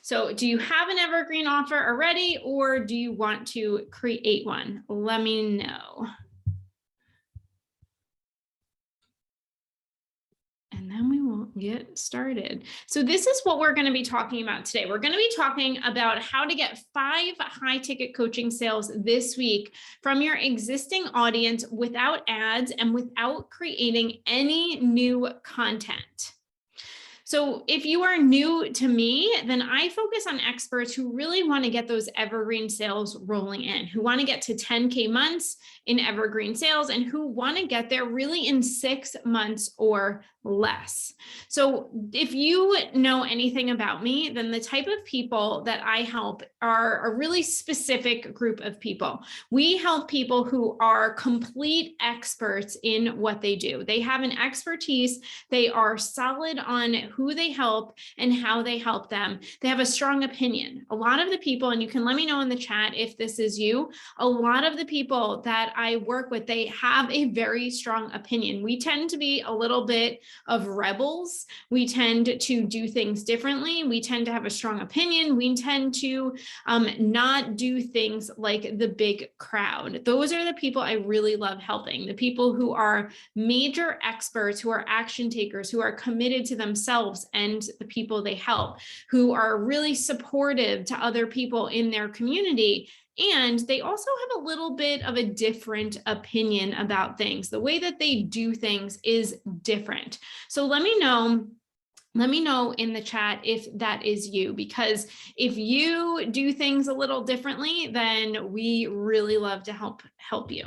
So do you have an evergreen offer already, or do you want to create one? Let me know. And then we will get started. So this is what we're going to be talking about today. We're going to be talking about how to get 5 high ticket coaching sales this week from your existing audience without ads and without creating any new content. So if you are new to me, then I focus on experts who really want to get those evergreen sales rolling in, who want to get to 10K months in evergreen sales, and who want to get there really in 6 months or less. So if you know anything about me, then the type of people that I help are a really specific group of people. We help people who are complete experts in what they do. They have an expertise. They are solid on who they help and how they help them. They have a strong opinion. A lot of the people, and you can let me know in the chat if this is you, a lot of the people that I work with, they have a very strong opinion. We tend to be a little bit of rebels. We tend to do things differently. We tend to have a strong opinion. We tend to not do things like the big crowd. Those are the people I really love helping. The people who are major experts, who are action takers, who are committed to themselves and the people they help, who are really supportive to other people in their community. And they also have a little bit of a different opinion about things. The way that they do things is different. So let me know in the chat if that is you, because if you do things a little differently, then we really love to help you.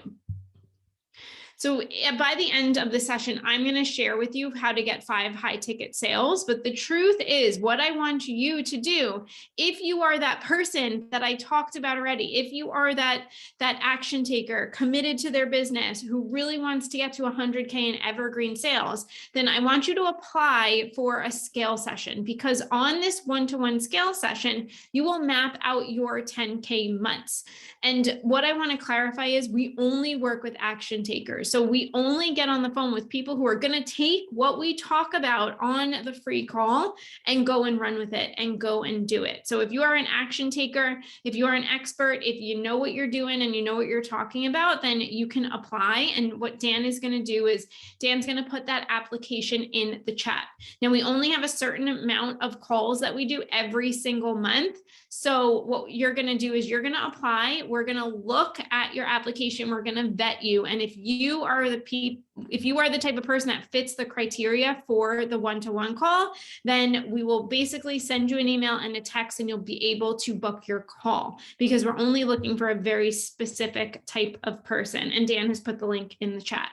So by the end of the session, I'm going to share with you how to get 5 high ticket sales. But the truth is, what I want you to do, if you are that person that I talked about already, if you are that action taker committed to their business who really wants to get to 100K in evergreen sales, then I want you to apply for a scale session, because on this one-to-one scale session, you will map out your 10K months. And what I want to clarify is we only work with action takers. So we only get on the phone with people who are going to take what we talk about on the free call and go and run with it and go and do it. So if you are an action taker, if you are an expert, if you know what you're doing and you know what you're talking about, then you can apply. And what Dan is going to do is Dan's going to put that application in the chat. Now, we only have a certain amount of calls that we do every single month. So what you're going to do is you're going to apply. We're going to look at your application. We're going to vet you. And if you are the type of person that fits the criteria for the one-to-one call, then we will basically send you an email and a text, and you'll be able to book your call, because we're only looking for a very specific type of person. And Dan has put the link in the chat.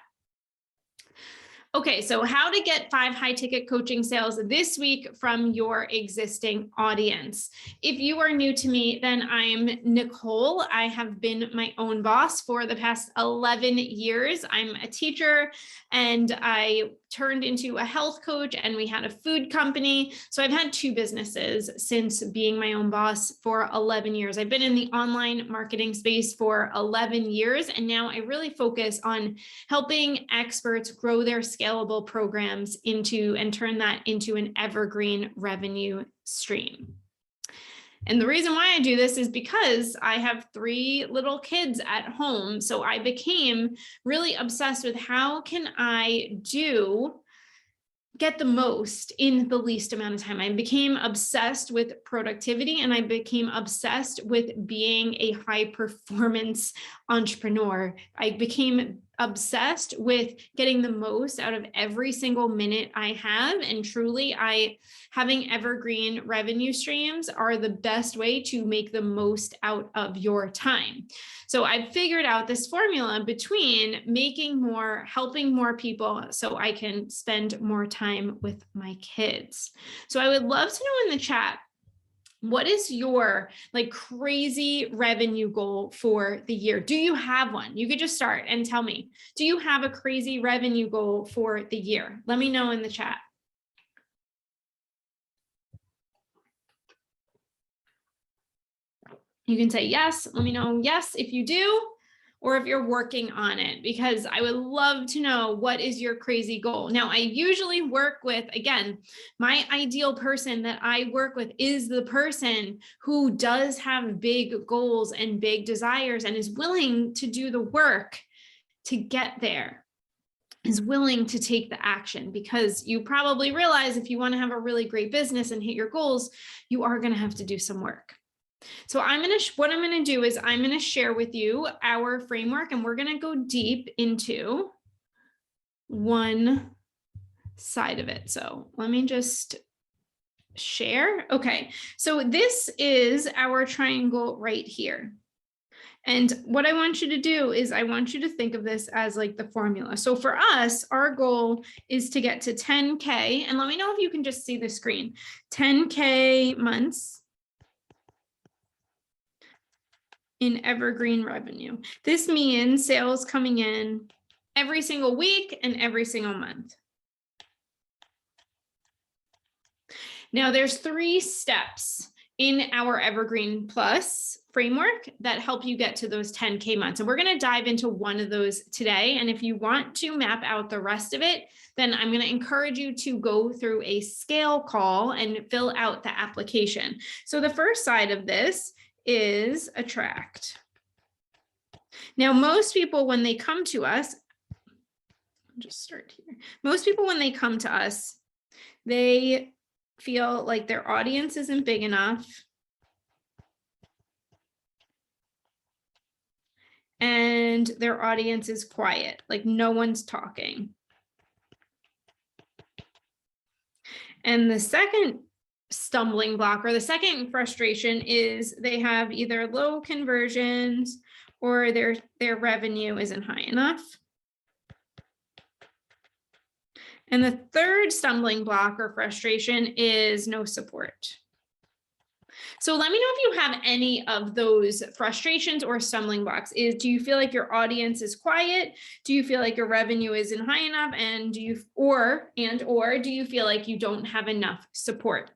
Okay, so how to get 5 high ticket coaching sales this week from your existing audience. If you are new to me, then I'm Nicole. I have been my own boss for the past 11 years. I'm a teacher, and I turned into a health coach, and we had a food company. So I've had 2 businesses since being my own boss for 11 years. I've been in the online marketing space for 11 years, and now I really focus on helping experts grow their scalable programs and turn that into an evergreen revenue stream. And the reason why I do this is because I have 3 little kids at home. So I became really obsessed with how can I get the most in the least amount of time. I became obsessed with productivity, and I became obsessed with being a high performance entrepreneur. I became obsessed with getting the most out of every single minute I have. And truly, having evergreen revenue streams are the best way to make the most out of your time. So I figured out this formula between making more, helping more people, so I can spend more time with my kids. So I would love to know in the chat, what is your crazy revenue goal for the year? Do you have one? You could just start and tell me, do you have a crazy revenue goal for the year? Let me know in the chat. You can say yes. Let me know yes if you do, or if you're working on it, because I would love to know what is your crazy goal. Now, I usually work with, again, my ideal person that I work with is the person who does have big goals and big desires and is willing to do the work to get there, is willing to take the action, because you probably realize if you want to have a really great business and hit your goals, you are going to have to do some work. So what I'm going to do is I'm going to share with you our framework, and we're going to go deep into one side of it. So let me just share. Okay. So this is our triangle right here. And what I want you to do is I want you to think of this as like the formula. So for us, our goal is to get to 10K. And let me know if you can just see the screen. 10K months in evergreen revenue. This means sales coming in every single week and every single month. Now there's 3 steps in our Evergreen Plus framework that help you get to those 10K months. And we're going to dive into one of those today. And if you want to map out the rest of it, then I'm going to encourage you to go through a scale call and fill out the application. So the first side of this is attract. Now, most people, when they come to us, I'll just start here. Most people, when they come to us, they feel like their audience isn't big enough, and their audience is quiet, like no one's talking. And the second stumbling block, or the second frustration, is they have either low conversions or their revenue isn't high enough. And the third stumbling block or frustration is no support. So let me know if you have any of those frustrations or stumbling blocks. Do you feel like your audience is quiet? Do you feel like your revenue isn't high enough? And do you feel like you don't have enough support?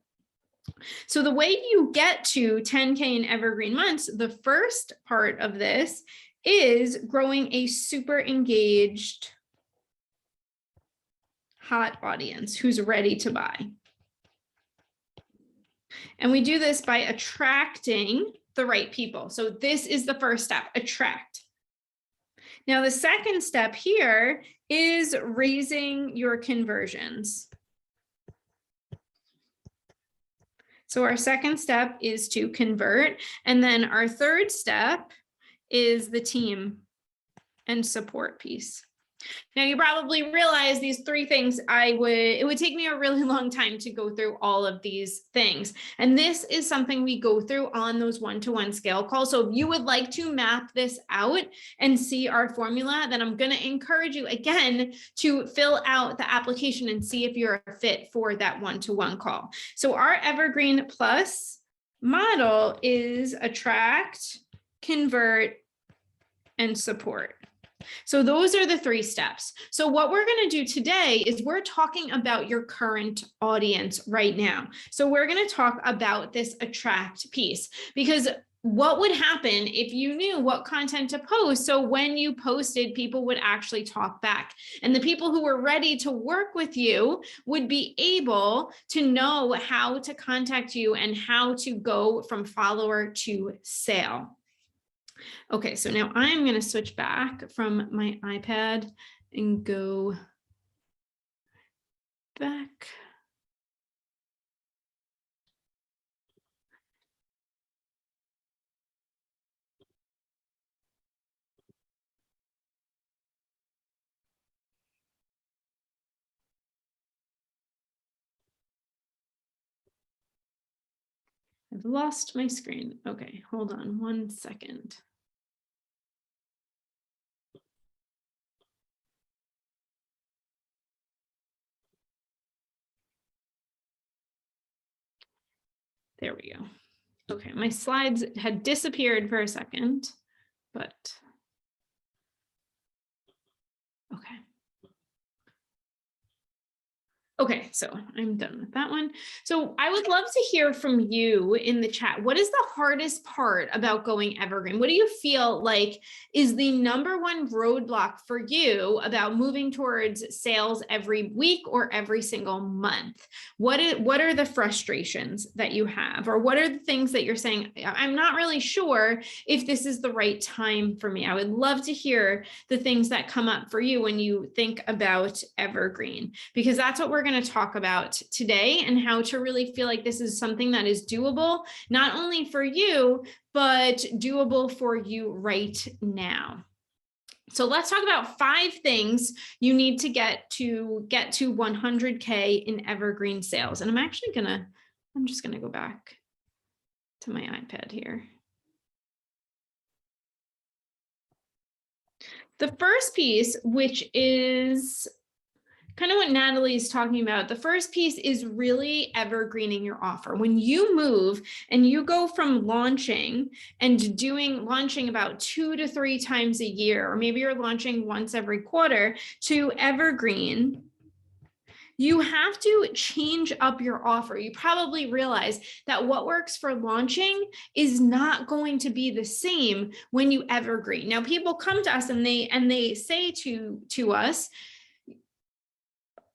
So the way you get to 10K in evergreen months, the first part of this is growing a super engaged, hot audience who's ready to buy. And we do this by attracting the right people. So this is the first step, attract. Now, the second step here is raising your conversions. So our second step is to convert. And then our third step is the team and support piece. Now, you probably realize these 3 things, it would take me a really long time to go through all of these things. And this is something we go through on those one-to-one scale calls. So if you would like to map this out and see our formula, then I'm going to encourage you again to fill out the application and see if you're a fit for that one-to-one call. So our Evergreen Plus model is attract, convert, and support. So those are the 3 steps. So what we're going to do today is we're talking about your current audience right now. So we're going to talk about this attract piece, because what would happen if you knew what content to post? So when you posted, people would actually talk back, and the people who were ready to work with you would be able to know how to contact you and how to go from follower to sale. Okay, so now I'm going to switch back from my iPad and go back. I've lost my screen. Okay, hold on 1 second. There we go. Okay, my slides had disappeared for a second, but okay. Okay, so I'm done with that one. So I would love to hear from you in the chat. What is the hardest part about going evergreen? What do you feel like is the number one roadblock for you about moving towards sales every week or every single month? What are the frustrations that you have? Or what are the things that you're saying, I'm not really sure if this is the right time for me? I would love to hear the things that come up for you when you think about evergreen, because that's what we're going to talk about today, and how to really feel like this is something that is doable, not only for you, but doable for you right now. So let's talk about 5 things you need to get to 100K in evergreen sales. And I'm just going to go back to my iPad here. The first piece, which is kind of what Natalie's talking about, the first piece is really evergreening your offer. When you move and you go from launching about 2 to 3 times a year, or maybe you're launching once every quarter, to evergreen, you have to change up your offer. You probably realize that what works for launching is not going to be the same when you evergreen. Now, people come to us and they say to us,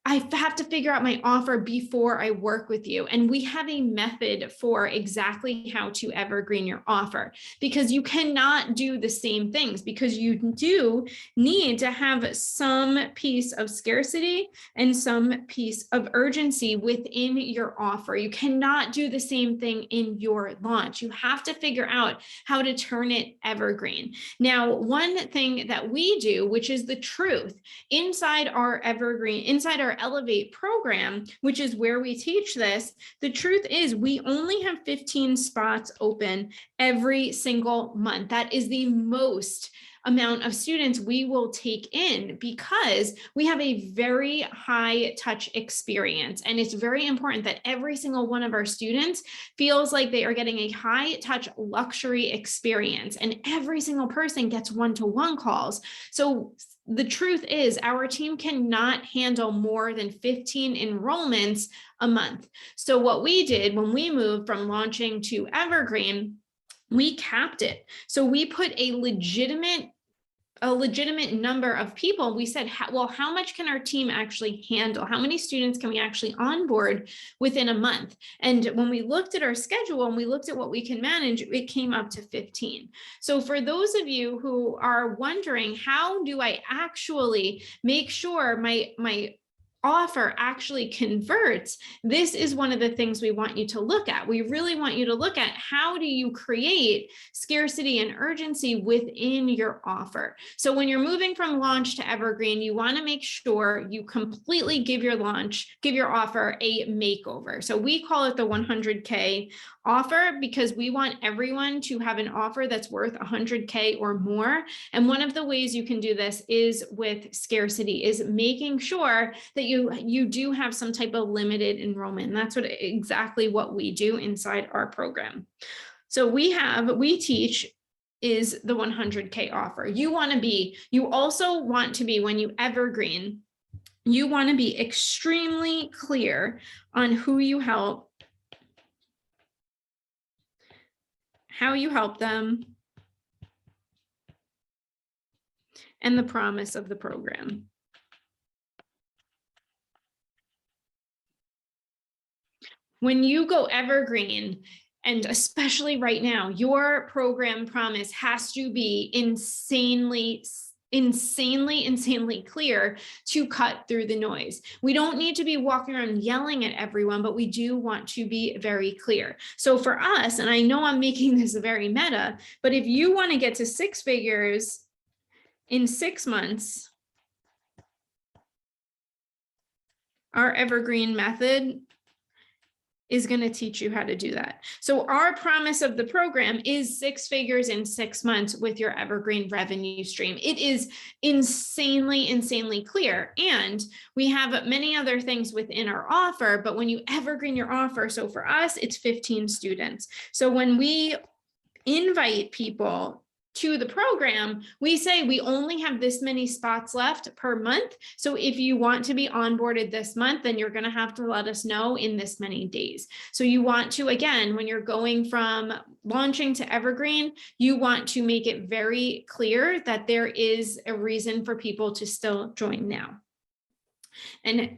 I have to figure out my offer before I work with you. And we have a method for exactly how to evergreen your offer, because you cannot do the same things, because you do need to have some piece of scarcity and some piece of urgency within your offer. You cannot do the same thing in your launch. You have to figure out how to turn it evergreen. Now, one thing that we do, which is the truth, inside our Elevate program, which is where we teach this, the truth is we only have 15 spots open every single month. That is the most amount of students we will take in, because we have a very high touch experience. And it's very important that every single one of our students feels like they are getting a high touch luxury experience, and every single person gets one-to-one calls. So the truth is our team cannot handle more than 15 enrollments a month. So what we did when we moved from launching to evergreen, we capped it. So we put a legitimate number of people. We said, well, how much can our team actually handle? How many students can we actually onboard within a month? And when we looked at our schedule and we looked at what we can manage, it came up to 15. So for those of you who are wondering, how do I actually make sure my offer actually converts, this is one of the things we want you to look at. We really want you to look at, how do you create scarcity and urgency within your offer? So when you're moving from launch to evergreen, you want to make sure you completely give your offer a makeover. So we call it the 100K offer, because we want everyone to have an offer that's worth 100K or more. And one of the ways you can do this is with scarcity, is making sure that you do have some type of limited enrollment. And that's exactly what we do inside our program. So we teach is the 100K offer. You also want to be, when you evergreen, you want to be extremely clear on who you help, how you help them, and the promise of the program. When you go evergreen, and especially right now, your program promise has to be insanely clear to cut through the noise. We don't need to be walking around yelling at everyone, but we do want to be very clear. So for us, and I know I'm making this very meta, but if you want to get to 6 figures in 6 months, our evergreen method is going to teach you how to do that. So our promise of the program is 6 figures in 6 months with your evergreen revenue stream. It is insanely clear. And we have many other things within our offer, but when you evergreen your offer, so for us, it's 15 students. So when we invite people to the program, we say we only have this many spots left per month. So if you want to be onboarded this month, then you're going to have to let us know in this many days. So you want to, again, when you're going from launching to Evergreen, you want to make it very clear that there is a reason for people to still join now. And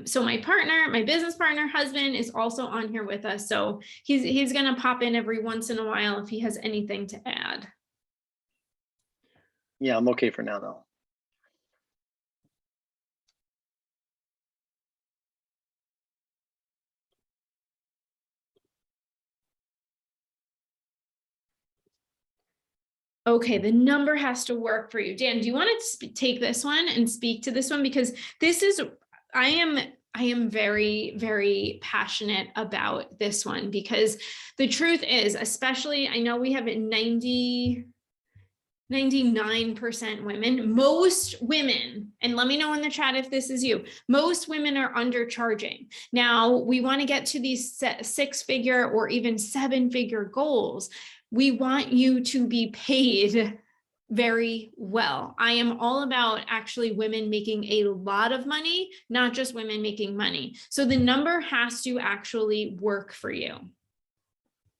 so my partner, my business partner, husband is also on here with us. So he's going to pop in every once in a while if he has anything to add. Yeah, I'm okay for now, though. Okay, the number has to work for you. Dan, do you want to take this one and speak to this one? Because this is, I am very, very passionate about this one, because the truth is, especially, I know we have 99% women, most women, and let me know in the chat if this is you, most women are undercharging. Now, we want to get to these 6-figure or even 7-figure goals. We want you to be paid very well. I am all about actually women making a lot of money, not just women making money. So the number has to actually work for you.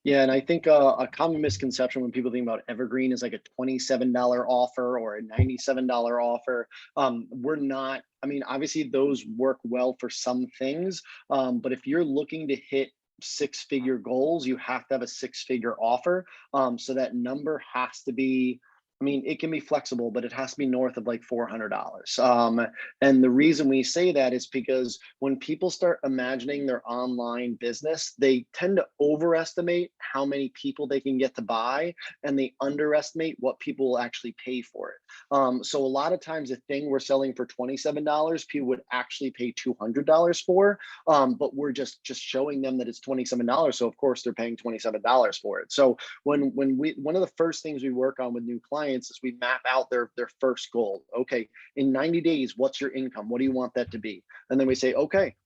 Yeah, and I think a common misconception when people think about Evergreen is like a $27 offer or a $97 offer. We're not, I mean, obviously those work well for some things, but if you're looking to hit 6-figure goals, you have to have a 6-figure offer. So that number has to be, I mean, it can be flexible, but it has to be north of like $400. And the reason we say that is because when people start imagining their online business, they tend to overestimate how many people they can get to buy, and they underestimate what people will actually pay for it. So a lot of times, a thing we're selling for $27, people would actually pay $200 for, but we're just showing them that it's $27. So of course they're paying $27 for it. So when we, one of the first things we work on with new clients is we map out their first goal. Okay, in 90 days, what's your income? What do you want that to be? And then we say, okay,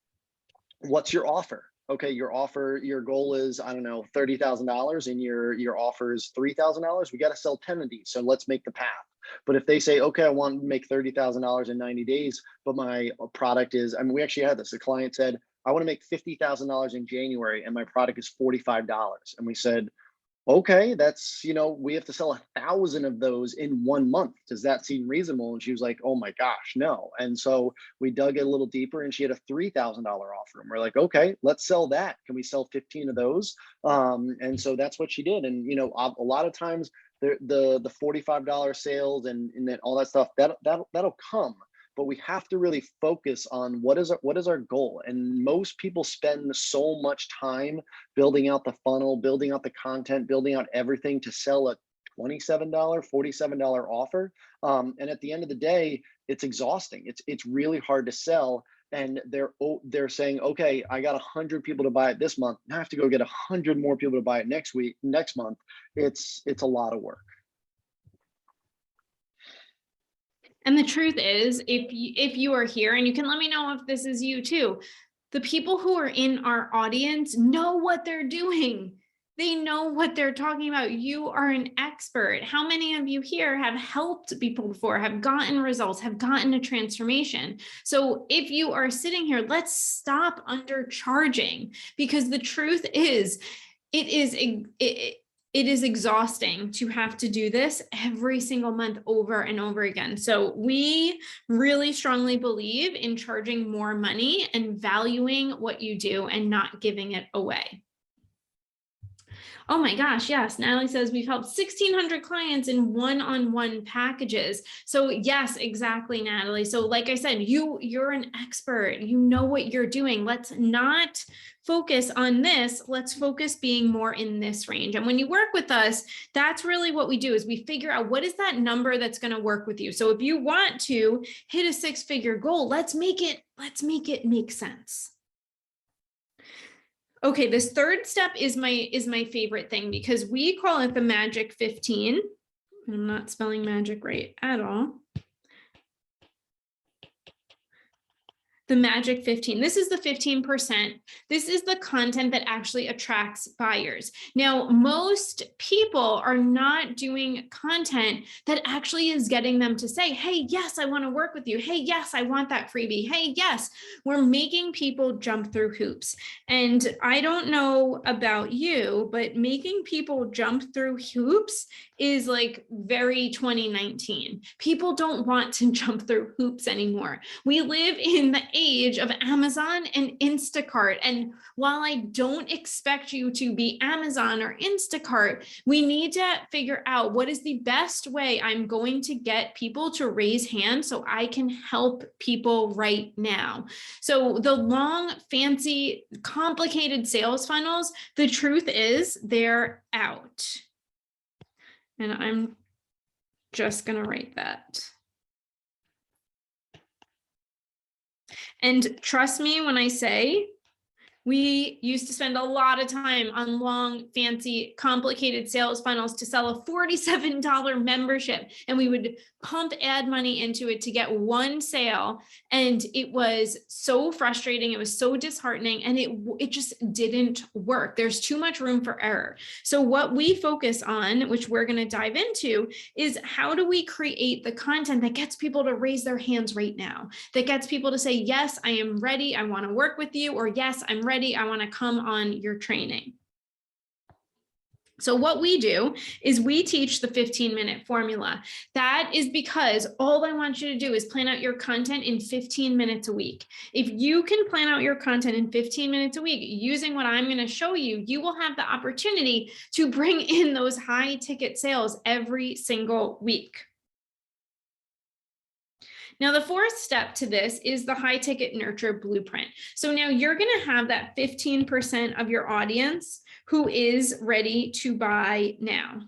what's your offer? Okay, your offer, your goal is, I don't know, $30,000, and your offer is $3,000. We got to sell 10 of these. So let's make the path. But if they say, okay, I want to make $30,000 in 90 days, but my product is, I mean, we actually had this. The client said, I want to make $50,000 in January, and my product is $45. And we said, okay, that's, you know, we have to sell 1,000 of those in 1 month. Does that seem reasonable? And she was like, oh my gosh, no. And so we dug a little deeper, and she had a $3,000 offer. And we're like, okay, let's sell that. Can we sell 15 of those? And so that's what she did. And, you know, a lot of times the $45 sales and then all that stuff, that'll come. But we have to really focus on what is our goal. And most people spend so much time building out the funnel, building out the content, building out everything to sell a $27, $47 offer. And at the end of the day, it's exhausting. It's really hard to sell. And they're saying, okay, I got 100 people to buy it this month. Now I have to go get 100 more people to buy it next month. It's a lot of work. And the truth is, if you are here, and you can let me know if this is you too, the people who are in our audience know what they're doing. They know what they're talking about. You are an expert. How many of you here have helped people before, have gotten results, have gotten a transformation? So if you are sitting here, let's stop undercharging, because the truth is, it is exhausting to have to do this every single month over and over again. So we really strongly believe in charging more money and valuing what you do and not giving it away. Oh my gosh, yes. Natalie says we've helped 1,600 clients in one-on-one packages. So yes, exactly, Natalie. So like I said, you're an expert. You know what you're doing. Let's not focus on this. Let's focus being more in this range. And when you work with us, that's really what we do, is we figure out what is that number that's going to work with you. So if you want to hit a 6-figure goal, let's make it make sense. Okay, this third step is my favorite thing, because we call it the magic 15. I'm not spelling magic right at all. The magic 15. This is the 15%. This is the content that actually attracts buyers. Now, most people are not doing content that actually is getting them to say, hey, yes, I want to work with you. Hey, yes, I want that freebie. Hey, yes, we're making people jump through hoops. And I don't know about you, but making people jump through hoops is like very 2019. People don't want to jump through hoops anymore. We live in the age of Amazon and Instacart. And while I don't expect you to be Amazon or Instacart, we need to figure out what is the best way I'm going to get people to raise hands so I can help people right now. So the long, fancy, complicated sales funnels, the truth is they're out. And I'm just going to write that. And trust me when I say, we used to spend a lot of time on long, fancy, complicated sales funnels to sell a $47 membership. And we would pump ad money into it to get one sale. And it was so frustrating. It was so disheartening. And it just didn't work. There's too much room for error. So what we focus on, which we're going to dive into, is how do we create the content that gets people to raise their hands right now, that gets people to say, yes, I am ready. I want to work with you. Or yes, I'm ready. I want to come on your training. So what we do is we teach the 15-minute formula. That is because all I want you to do is plan out your content in 15 minutes a week. If you can plan out your content in 15 minutes a week using what I'm going to show you, you will have the opportunity to bring in those high ticket sales every single week. Now, the fourth step to this is the high ticket nurture blueprint. So now you're going to have that 15% of your audience who is ready to buy now.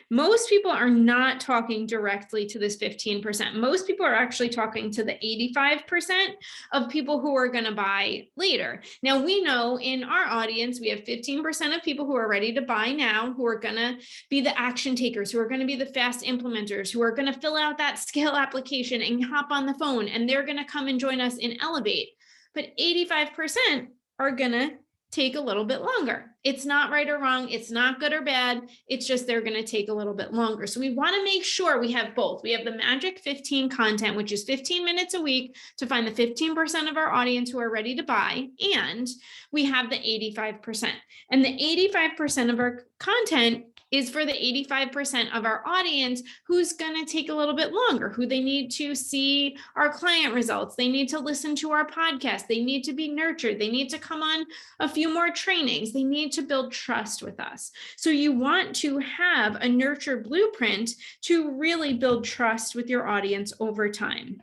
Most people are not talking directly to this 15%. Most people are actually talking to the 85% of people who are going to buy later. Now, we know in our audience, we have 15% of people who are ready to buy now, who are going to be the action takers, who are going to be the fast implementers, who are going to fill out that scale application and hop on the phone, and they're going to come and join us in Elevate. But 85% are going to take a little bit longer. It's not right or wrong. It's not good or bad. It's just they're going to take a little bit longer. So we want to make sure we have both. We have the magic 15 content, which is 15 minutes a week to find the 15% of our audience who are ready to buy. And we have the 85%. And the 85% of our content is for the 85% of our audience who's going to take a little bit longer, who they need to see our client results. They need to listen to our podcast. They need to be nurtured. They need to come on a few more trainings. They need to build trust with us. So you want to have a nurture blueprint to really build trust with your audience over time.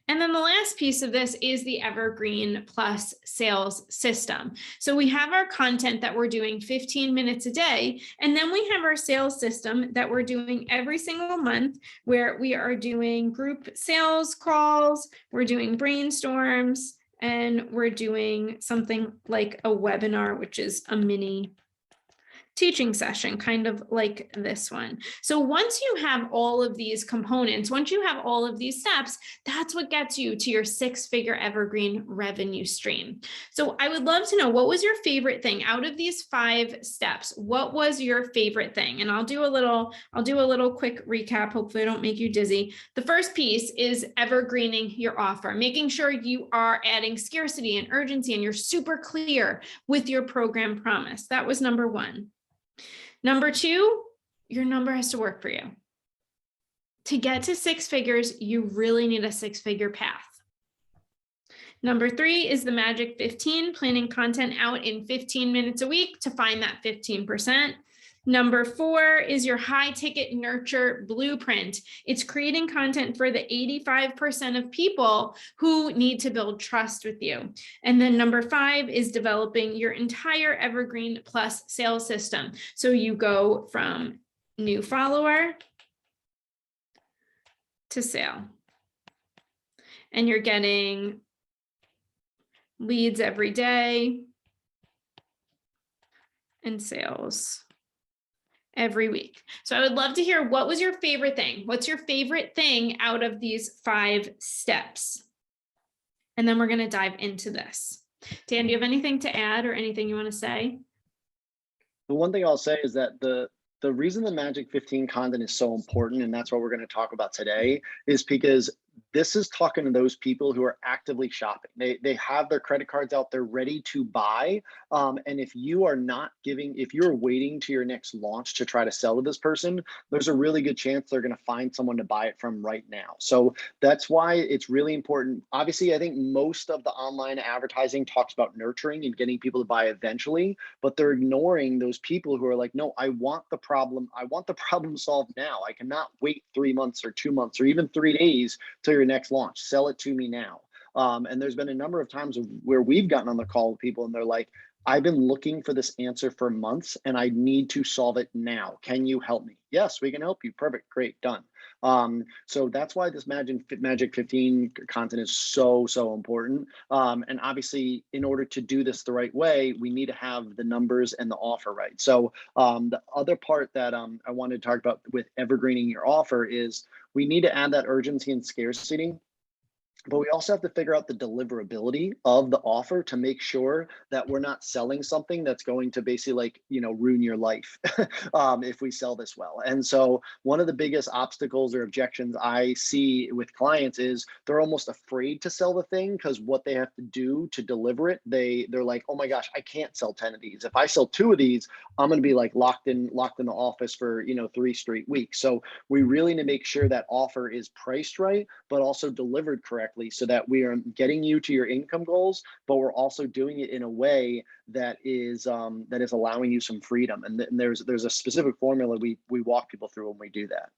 And then the last piece of this is the Evergreen Plus sales system. So we have our content that we're doing 15 minutes a day, and then we have our sales system that we're doing every single month, where we are doing group sales calls, we're doing brainstorms, and we're doing something like a webinar, which is a mini teaching session, kind of like this one. So once you have all of these components, once you have all of these steps, that's what gets you to your 6-figure evergreen revenue stream. So I would love to know, what was your favorite thing out of these 5 steps? What was your favorite thing? And I'll do a little quick recap. Hopefully I don't make you dizzy. The first piece is evergreening your offer, making sure you are adding scarcity and urgency and you're super clear with your program promise. That was number 1. Number 2, your number has to work for you. To get to 6 figures, you really need a 6-figure path. Number 3 is the magic 15, planning content out in 15 minutes a week to find that 15%. Number 4 is your high ticket nurture blueprint. It's creating content for the 85% of people who need to build trust with you. And then number 5 is developing your entire Evergreen Plus sales system. So you go from new follower to sale. And you're getting leads every day and sales every week. So I would love to hear, what was your favorite thing? What's your favorite thing out of these 5 steps? And then we're going to dive into this. Dan, do you have anything to add or anything you want to say? The one thing I'll say is that the reason the Magic 15 content is so important, and that's what we're going to talk about today, is because this is talking to those people who are actively shopping. They have their credit cards out, they're ready to buy. And if you're waiting to your next launch to try to sell to this person, there's a really good chance they're going to find someone to buy it from right now. So that's why it's really important. Obviously, I think most of the online advertising talks about nurturing and getting people to buy eventually, but they're ignoring those people who are like, no, I want the problem solved now. I cannot wait 3 months or 2 months or even 3 days till your next launch. Sell it to me now. And there's been a number of times where we've gotten on the call with people and they're like, I've been looking for this answer for months and I need to solve it now. Can you help me? Yes, we can help you. Perfect. Great. Done. So that's why this Magic 15 content is so important. And obviously, in order to do this the right way, we need to have the numbers and the offer right. So the other part that I wanted to talk about with evergreening your offer is we need to add that urgency and scarcity. But we also have to figure out the deliverability of the offer to make sure that we're not selling something that's going to basically ruin your life if we sell this well. And so one of the biggest obstacles or objections I see with clients is they're almost afraid to sell the thing because what they have to do to deliver it, they're like, oh my gosh, I can't sell 10 of these. If I sell 2 of these, I'm going to be like locked in the office for 3 straight weeks. So we really need to make sure that offer is priced right, but also delivered correctly, so that we are getting you to your income goals, but we're also doing it in a way that is allowing you some freedom. And there's a specific formula we walk people through when we do that.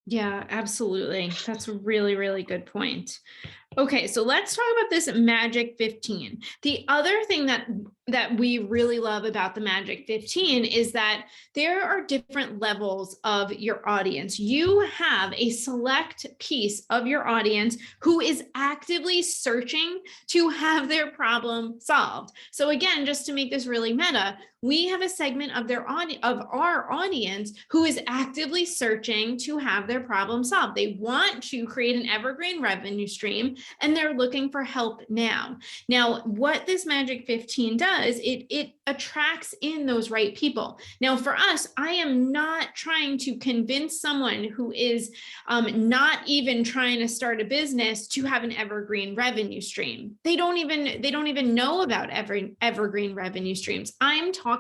Yeah, absolutely. That's a really, really good point. Okay, so let's talk about this Magic 15. The other thing that we really love about the Magic 15 is that there are different levels of your audience. You have a select piece of your audience who is actively searching to have their problem solved. So again, just to make this really meta, we have a segment of our audience who is actively searching to have their problem solved. They want to create an evergreen revenue stream, and they're looking for help now. Now, what this Magic 15 does, it attracts in those right people. Now, for us, I am not trying to convince someone who is not even trying to start a business to have an evergreen revenue stream. They don't even know about evergreen revenue streams. I'm talking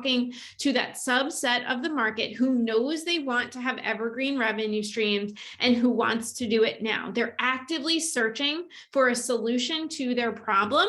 to that subset of the market who knows they want to have evergreen revenue streams and who wants to do it now. They're actively searching for a solution to their problem,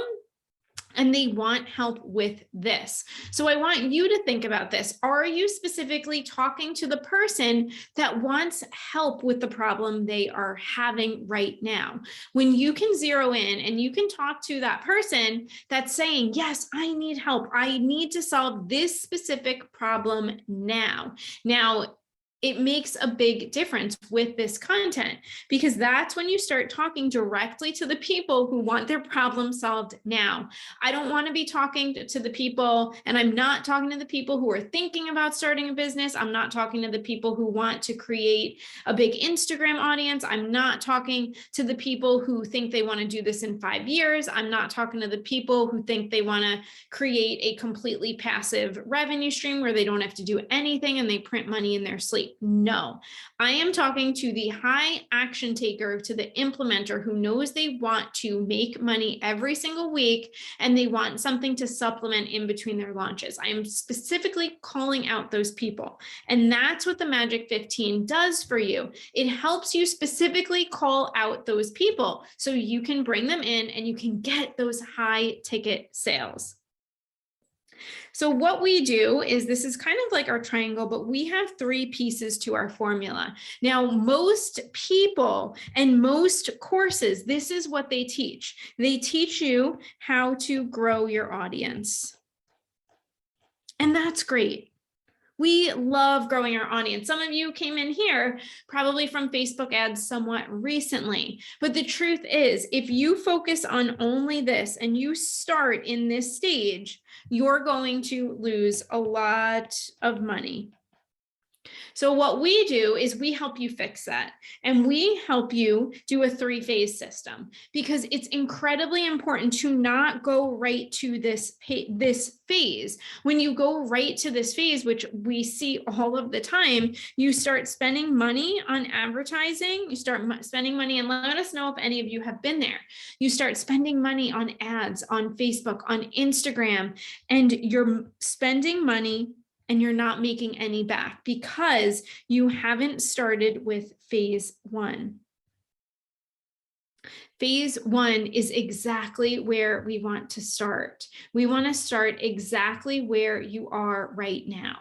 and they want help with this. So I want you to think about this. Are you specifically talking to the person that wants help with the problem they are having right now? When you can zero in and you can talk to that person that's saying, yes, I need help. I need to solve this specific problem now. Now, it makes a big difference with this content, because that's when you start talking directly to the people who want their problem solved now. I don't want to be talking to the people, and I'm not talking to the people who are thinking about starting a business. I'm not talking to the people who want to create a big Instagram audience. I'm not talking to the people who think they want to do this in 5 years. I'm not talking to the people who think they want to create a completely passive revenue stream where they don't have to do anything and they print money in their sleep. No, I am talking to the high action taker, to the implementer who knows they want to make money every single week and they want something to supplement in between their launches. I am specifically calling out those people. And that's what the Magic 15 does for you. It helps you specifically call out those people so you can bring them in and you can get those high ticket sales. So what we do is, this is kind of like our triangle, but we have 3 pieces to our formula. Now, most people and most courses, this is what they teach. They teach you how to grow your audience. And that's great. We love growing our audience. Some of you came in here probably from Facebook ads somewhat recently. But the truth is, if you focus on only this and you start in this stage, you're going to lose a lot of money. So what we do is we help you fix that, and we help you do a 3-phase system, because it's incredibly important to not go right to this phase. When you go right to this phase, which we see all of the time, you start spending money on advertising, you start spending money, and let us know if any of you have been there. You start spending money on ads on Facebook, on Instagram, and you're spending money and you're not making any back because you haven't started with phase 1. Phase 1 is exactly where we want to start. We want to start exactly where you are right now.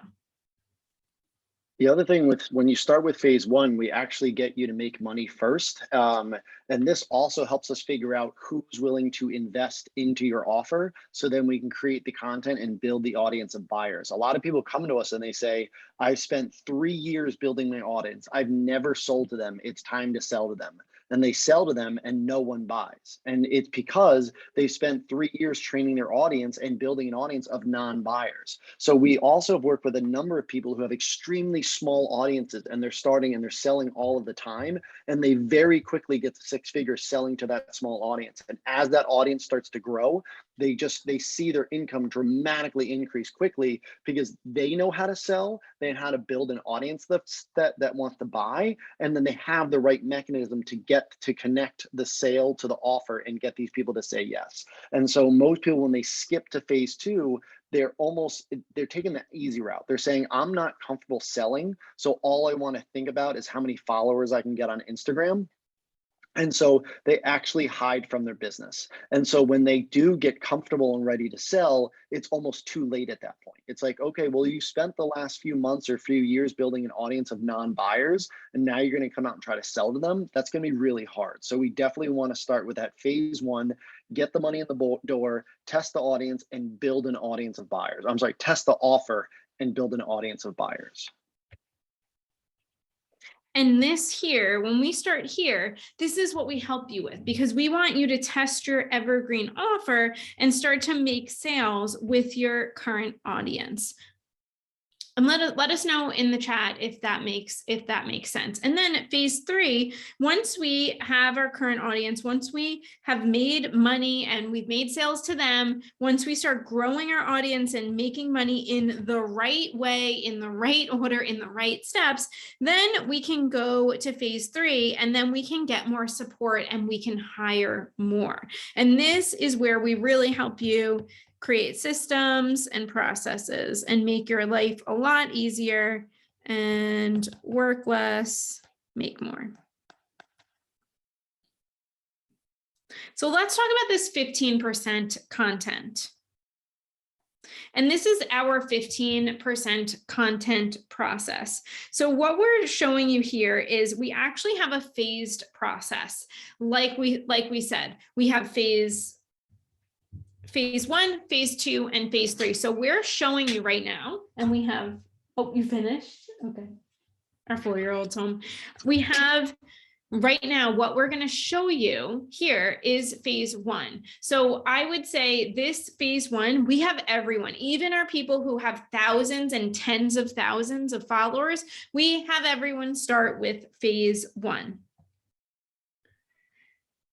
The other thing with when you start with phase 1, we actually get you to make money first. And this also helps us figure out who's willing to invest into your offer. So then we can create the content and build the audience of buyers. A lot of people come to us and they say, I've spent 3 years building my audience. I've never sold to them. It's time to sell to them. And they sell to them and no one buys. And it's because they spent 3 years training their audience and building an audience of non-buyers. So we also have worked with a number of people who have extremely small audiences, and they're starting and they're selling all of the time. And they very quickly get to 6 figures selling to that small audience. And as that audience starts to grow, they see their income dramatically increase quickly because they know how to sell, they know how to build an audience that wants to buy, and then they have the right mechanism to get to connect the sale to the offer and get these people to say yes. And so most people, when they skip to phase 2, they're taking the easy route. They're saying, I'm not comfortable selling, so all I want to think about is how many followers I can get on Instagram. And so they actually hide from their business. And so when they do get comfortable and ready to sell, it's almost too late at that point. It's like, okay, well, you spent the last few months or few years building an audience of non-buyers, and now you're going to come out and try to sell to them. That's going to be really hard. So we definitely want to start with that phase 1, get the money in the door, test the audience, and build an audience of buyers. I'm sorry, test the offer and build an audience of buyers. And this here, when we start here, this is what we help you with, because we want you to test your evergreen offer and start to make sales with your current audience. And let us know in the chat if that makes sense. And then at phase 3, once we have our current audience, once we have made money and we've made sales to them, once we start growing our audience and making money in the right way, in the right order, in the right steps, then we can go to phase 3, and then we can get more support and we can hire more. And this is where we really help you create systems and processes and make your life a lot easier and work less, make more. So let's talk about this 15% content. And this is our 15% content process. So what we're showing you here is we actually have a phased process. Like we said, we have phase 1, phase 2, and phase 3. So we're showing you right now, and we have, oh, you finished? Okay. Our 4-year-old's home. We have right now, what we're going to show you here is phase 1. So I would say this phase 1, we have everyone, even our people who have thousands and tens of thousands of followers, we have everyone start with phase 1.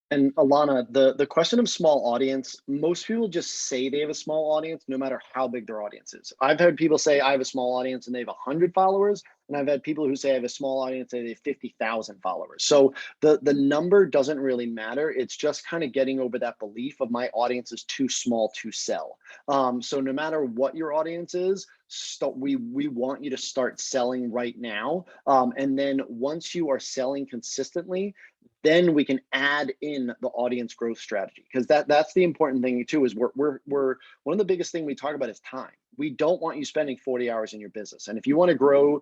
And Alana, the question of small audience, most people just say they have a small audience, no matter how big their audience is. I've had people say I have a small audience and they have 100 followers. And I've had people who say I have a small audience and they have 50,000 followers. So the number doesn't really matter. It's just kind of getting over that belief of my audience is too small to sell. So no matter what your audience is, we want you to start selling right now. And then once you are selling consistently, then we can add in the audience growth strategy, because that's the important thing too. Is we're one of the biggest thing we talk about is time. We don't want you spending 40 hours in your business, and if you want to grow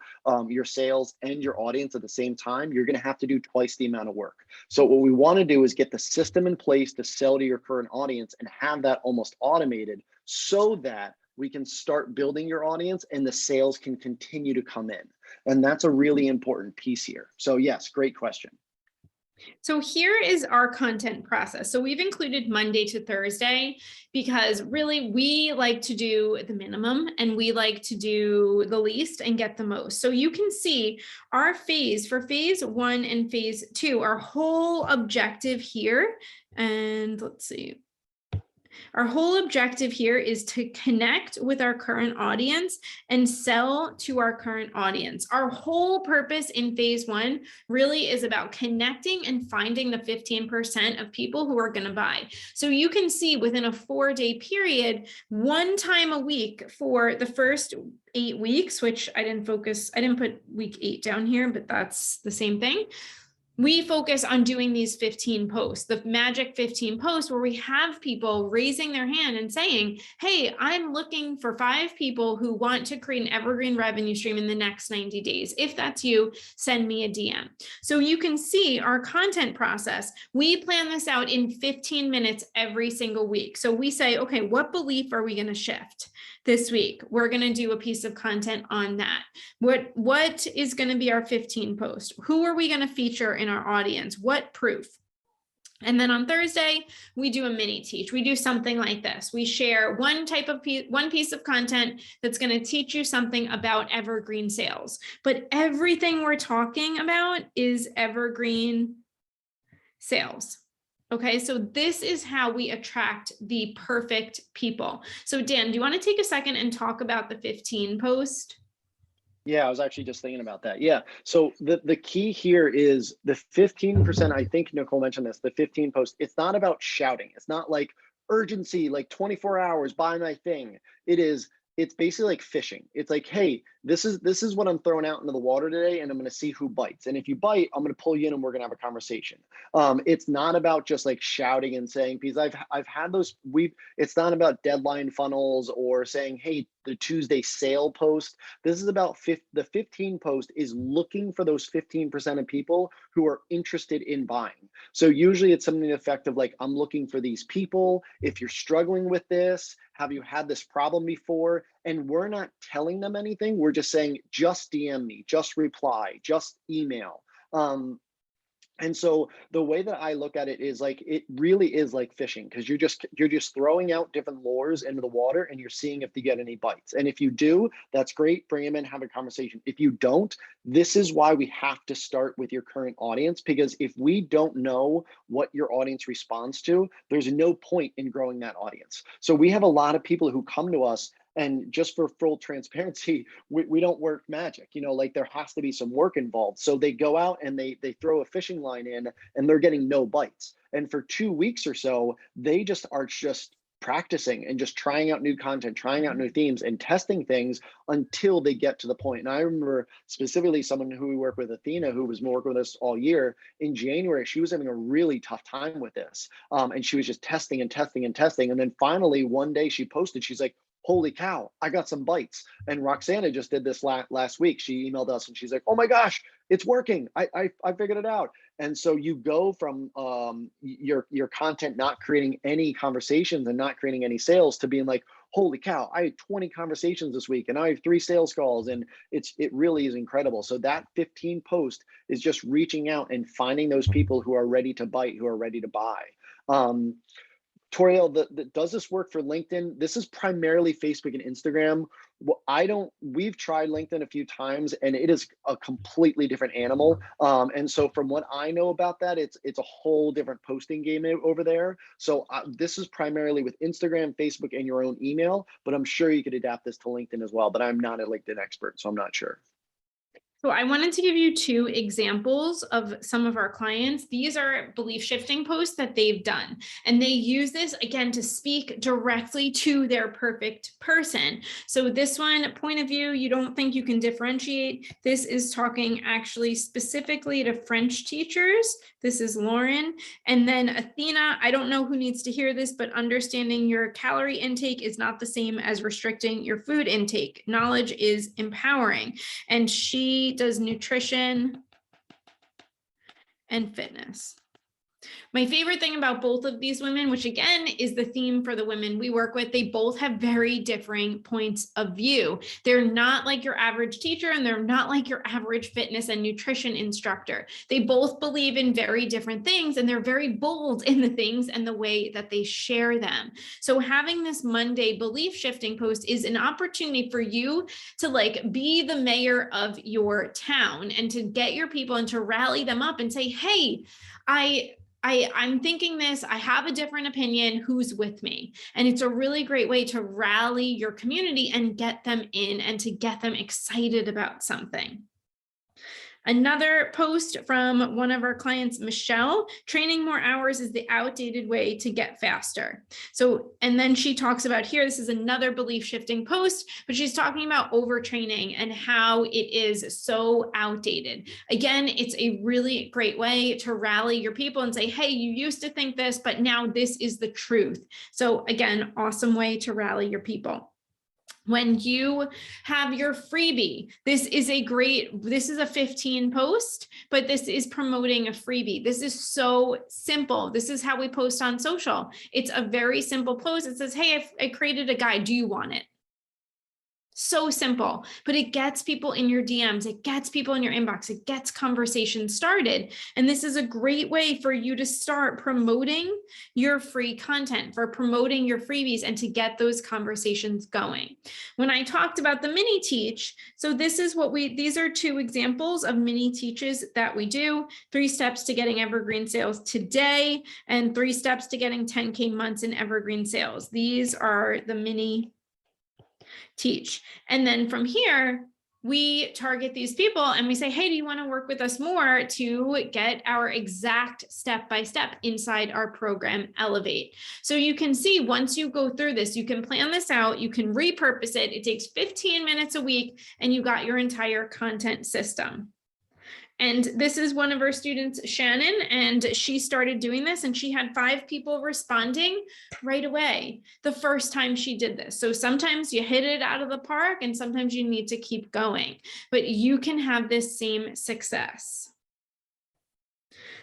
your sales and your audience at the same time, you're going to have to do twice the amount of work. So what we want to do is get the system in place to sell to your current audience and have that almost automated, so that we can start building your audience and the sales can continue to come in. And that's a really important piece here. So yes, great question. So here is our content process. So we've included Monday to Thursday because really we like to do the minimum and we like to do the least and get the most. So you can see our phase for phase 1 and phase 2, our whole objective here. And let's see. Our whole objective here is to connect with our current audience and sell to our current audience. Our whole purpose in phase 1 really is about connecting and finding the 15% of people who are going to buy. So you can see within a 4-day period, one time a week for the first 8 weeks, which I didn't put week 8 down here, but that's the same thing. We focus on doing these 15 posts, the magic 15 posts, where we have people raising their hand and saying, hey, I'm looking for 5 people who want to create an evergreen revenue stream in the next 90 days. If that's you, send me a DM. So you can see our content process. We plan this out in 15 minutes every single week. So we say, okay, what belief are we going to shift this week? We're going to do a piece of content on that. What is going to be our 15 post? Who are we going to feature in our audience? What proof? And then on Thursday, we do a mini teach. We do something like this. We share one piece of content that's going to teach you something about evergreen sales. But everything we're talking about is evergreen sales. Okay, so this is how we attract the perfect people. So Dan, do you want to take a second and talk about the 15 post? Yeah, I was actually just thinking about that. Yeah. So the key here is the 15%. I think Nicole mentioned this, the 15 post. It's not about shouting. It's not like urgency, like 24 hours, buy my thing. It's basically like fishing. It's like, hey, this is what I'm throwing out into the water today, and I'm going to see who bites. And if you bite, I'm going to pull you in, and we're going to have a conversation. It's not about just like shouting and saying, because I've had those. It's not about deadline funnels or saying, hey, the Tuesday sale post. This is about the 15 post is looking for those 15% of people who are interested in buying. So usually it's something effective like, I'm looking for these people. If you're struggling with this, have you had this problem before? And we're not telling them anything. We're just saying, just DM me, just reply, just email. And so the way that I look at it is like, it really is like fishing, because you're just throwing out different lures into the water and you're seeing if you get any bites. And if you do, that's great. Bring them in, have a conversation. If you don't, this is why we have to start with your current audience, because if we don't know what your audience responds to, there's no point in growing that audience. So we have a lot of people who come to us, and just for full transparency, we don't work magic, like there has to be some work involved. So they go out and they throw a fishing line in and they're getting no bites. And for 2 weeks or so, they just are just practicing and just trying out new content, trying out new themes and testing things until they get to the point. And I remember specifically someone who we work with, Athena, who was working with us all year. In January, she was having a really tough time with this. And she was just testing and testing and testing. And then finally, one day she posted, she's like, holy cow, I got some bites. And Roxana just did this last week. She emailed us and she's like, oh my gosh, it's working. I figured it out. And so you go from your content not creating any conversations and not creating any sales to being like, holy cow, I had 20 conversations this week and I have 3 sales calls, and it really is incredible. So that 15 post is just reaching out and finding those people who are ready to bite, who are ready to buy. Toriel, does this work for LinkedIn? This is primarily Facebook and Instagram. We've tried LinkedIn a few times and it is a completely different animal. And so from what I know about that, it's a whole different posting game over there. So this is primarily with Instagram, Facebook, and your own email, but I'm sure you could adapt this to LinkedIn as well, but I'm not a LinkedIn expert, so I'm not sure. So I wanted to give you 2 examples of some of our clients. These are belief shifting posts that they've done. And they use this again to speak directly to their perfect person. So this one, point of view, you don't think you can differentiate. This is talking actually specifically to French teachers. This is Lauren. And then Athena, I don't know who needs to hear this, but understanding your calorie intake is not the same as restricting your food intake. Knowledge is empowering. And she does nutrition and fitness. My favorite thing about both of these women, which again is the theme for the women we work with, they both have very differing points of view. They're not like your average teacher, and they're not like your average fitness and nutrition instructor. They both believe in very different things, and they're very bold in the things and the way that they share them. So having this Monday belief shifting post is an opportunity for you to like be the mayor of your town and to get your people and to rally them up and say, hey, I'm thinking this, I have a different opinion, who's with me? And it's a really great way to rally your community and get them in and to get them excited about something. Another post from one of our clients, Michelle, training more hours is the outdated way to get faster. So, and then she talks about here, this is another belief shifting post, but she's talking about overtraining and how it is so outdated. Again, it's a really great way to rally your people and say, hey, you used to think this, but now this is the truth. So again, awesome way to rally your people. When you have your freebie, this is a 15 post, but this is promoting a freebie. This is so simple. This is how we post on social. It's a very simple post. It says, hey, I created a guide. Do you want it? So simple, but it gets people in your DMs. It gets people in your inbox. It gets conversations started. And this is a great way for you to start promoting your free content, for promoting your freebies, and to get those conversations going. When I talked about the mini teach, so this is what these are 2 examples of mini teaches that we do: 3 steps to getting Evergreen sales today and 3 steps to getting 10K months in Evergreen sales. These are the mini teach. And then from here, we target these people and we say, hey, do you want to work with us more to get our exact step-by-step inside our program, Elevate? So you can see once you go through this, you can plan this out, you can repurpose it. It takes 15 minutes a week and you got your entire content system. And this is one of our students, Shannon, and she started doing this and she had 5 people responding right away the first time she did this. So sometimes you hit it out of the park and sometimes you need to keep going, but you can have this same success.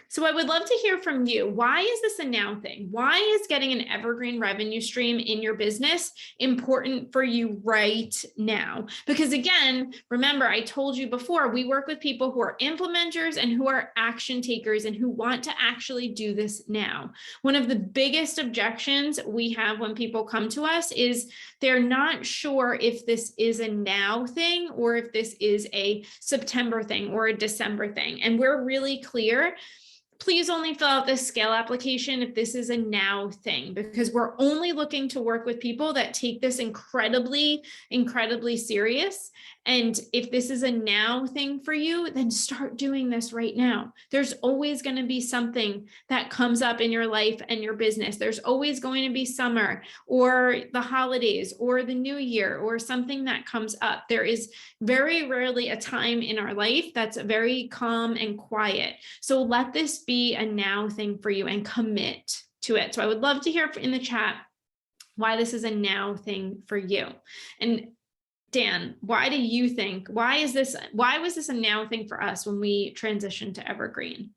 So I would love to hear from you. Why is this a now thing? Why is getting an evergreen revenue stream in your business important for you right now? Because again, remember, I told you before, we work with people who are implementers and who are action takers and who want to actually do this now. One of the biggest objections we have when people come to us is they're not sure if this is a now thing or if this is a September thing or a December thing. And we're really clear. Please only fill out this scale application if this is a now thing, because we're only looking to work with people that take this incredibly, incredibly serious. And if this is a now thing for you, then start doing this right now. There's always going to be something that comes up in your life and your business. There's always going to be summer or the holidays or the new year or something that comes up. There is very rarely a time in our life that's very calm and quiet. So let this be a now thing for you and commit to it. So I would love to hear in the chat why this is a now thing for you. And Dan, why do you think, why was this a now thing for us when we transitioned to Evergreen?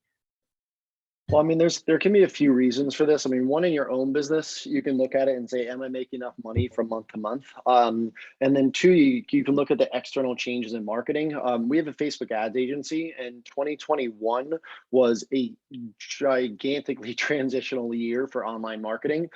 Well, I mean, there can be a few reasons for this. I mean, one, in your own business, you can look at it and say, am I making enough money from month to month? And then 2, you can look at the external changes in marketing. We have a Facebook ads agency, and 2021 was a gigantically transitional year for online marketing.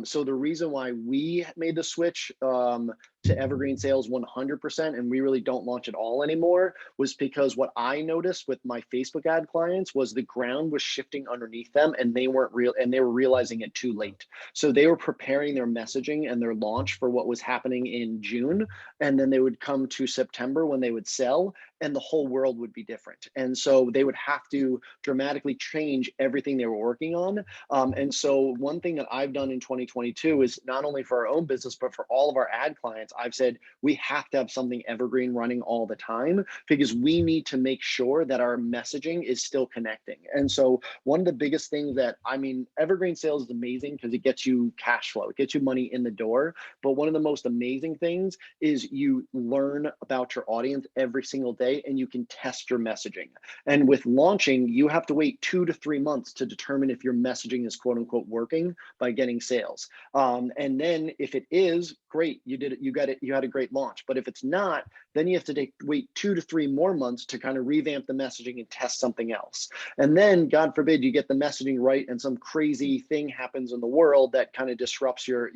So the reason why we made the switch to Evergreen sales 100%, and we really don't launch at all anymore, was because what I noticed with my Facebook ad clients was the ground was shifting underneath them, and they were realizing it too late. So they were preparing their messaging and their launch for what was happening in June, and then they would come to September when they would sell, and the whole world would be different. And so they would have to dramatically change everything they were working on. And so one thing that I've done in 2022 is not only for our own business, but for all of our ad clients, I've said we have to have something evergreen running all the time, because we need to make sure that our messaging is still connecting. And so one of the biggest things that, I mean, evergreen sales is amazing because it gets you cash flow, it gets you money in the door. But one of the most amazing things is you learn about your audience every single day. right? And you can test your messaging. And with launching, you have to wait 2 to 3 months to determine if your messaging is quote unquote working by getting sales. And then if it is, great, you did it, you got it, you had a great launch. But if it's not, then you have to wait 2 to 3 more months to kind of revamp the messaging and test something else. And then, God forbid, you get the messaging right and some crazy thing happens in the world that kind of disrupts your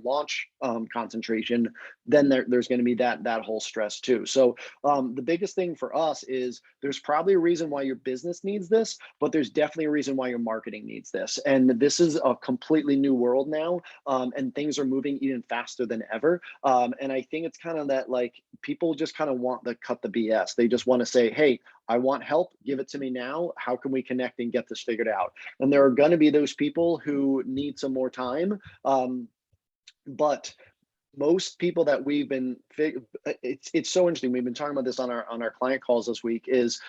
launch concentration. Then there's going to be that whole stress too. So the biggest thing for us is there's probably a reason why your business needs this, but there's definitely a reason why your marketing needs this. And this is a completely new world now, and things are moving even faster than ever. And I think it's kind of that, like, people just kind of want to cut the BS. They just want to say, hey, I want help, give it to me now. How can we connect and get this figured out? And there are going to be those people who need some more time. But most people that we've been, it's so interesting. We've been talking about this on our client calls this week. Is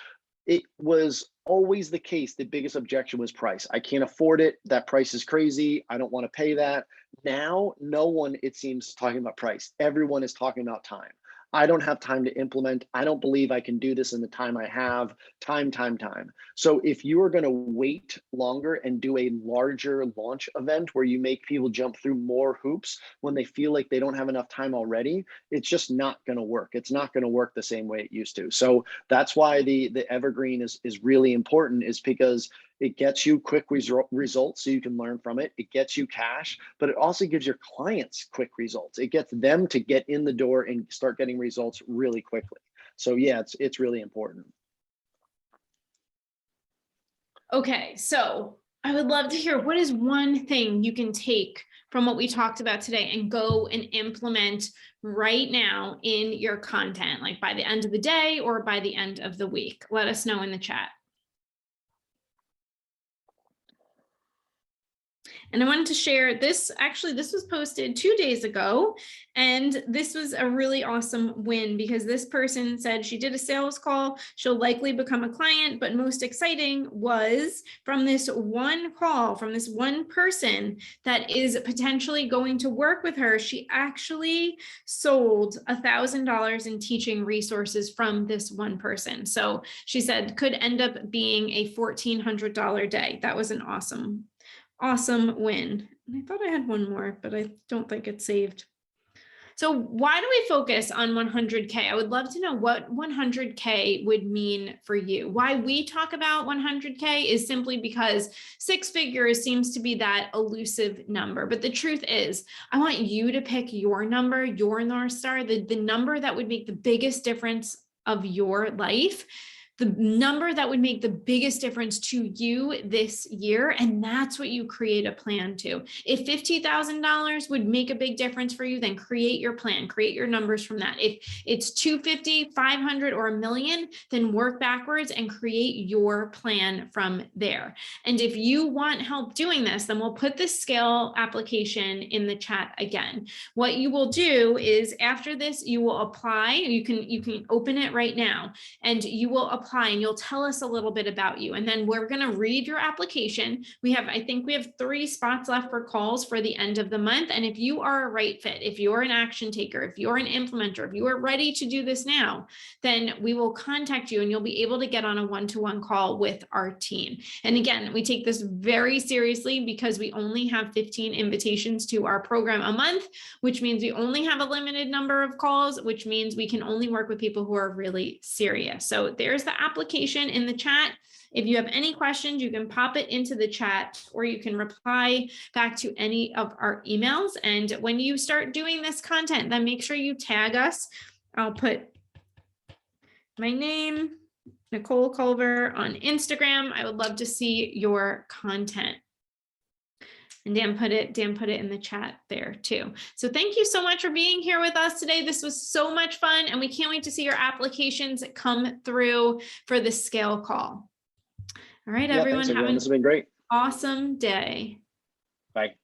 it was always the case. The biggest objection was price. I can't afford it. That price is crazy. I don't want to pay that. Now, no one, it seems, is talking about price. Everyone is talking about time. I don't have time to implement. I don't believe I can do this in the time I have. Time. So if you are going to wait longer and do a larger launch event where you make people jump through more hoops when they feel like they don't have enough time already, it's just not going to work. It's not going to work the same way it used to. So that's why the Evergreen is really important, is because it gets you quick results so you can learn from it. It gets you cash, but it also gives your clients quick results. It gets them to get in the door and start getting results really quickly. So yeah, it's really important. Okay, so I would love to hear, what is one thing you can take from what we talked about today and go and implement right now in your content, like by the end of the day or by the end of the week? Let us know in the chat. And I wanted to share this. Actually, this was posted 2 days ago, and this was a really awesome win because this person said she did a sales call. She'll likely become a client, but most exciting was from this one call, from this one person that is potentially going to work with her. She actually sold $1,000 in teaching resources from this one person. So she said could end up being a $1,400 day. That was an awesome win. And I thought I had one more, but I don't think it's saved. So why do we focus on 100K? I would love to know what 100K would mean for you. Why we talk about 100K is simply because 6 figures seems to be that elusive number. But the truth is, I want you to pick your number, your North Star, the number that would make the biggest difference of your life, the number that would make the biggest difference to you this year. And that's what you create a plan to. If $50,000 would make a big difference for you, then create your plan, create your numbers from that. If it's 250, 500, or $1 million, then work backwards and create your plan from there. And if you want help doing this, then we'll put the scale application in the chat again. What you will do is after this, you will apply. You can open it right now, and you will apply and you'll tell us a little bit about you. And then we're going to read your application. I think we have 3 spots left for calls for the end of the month. And if you are a right fit, if you're an action taker, if you're an implementer, if you are ready to do this now, then we will contact you and you'll be able to get on a one-to-one call with our team. And again, we take this very seriously because we only have 15 invitations to our program a month, which means we only have a limited number of calls, which means we can only work with people who are really serious. So there's the application in the chat. If you have any questions, you can pop it into the chat or you can reply back to any of our emails. And when you start doing this content, then make sure you tag us. I'll put my name, Nicole Culver, on Instagram. I would love to see your content. And Dan put it in the chat there too. So thank you so much for being here with us today. This was so much fun, and we can't wait to see your applications come through for the scale call. All right, everyone, Thanks, everyone. This has been great. Awesome day. Bye.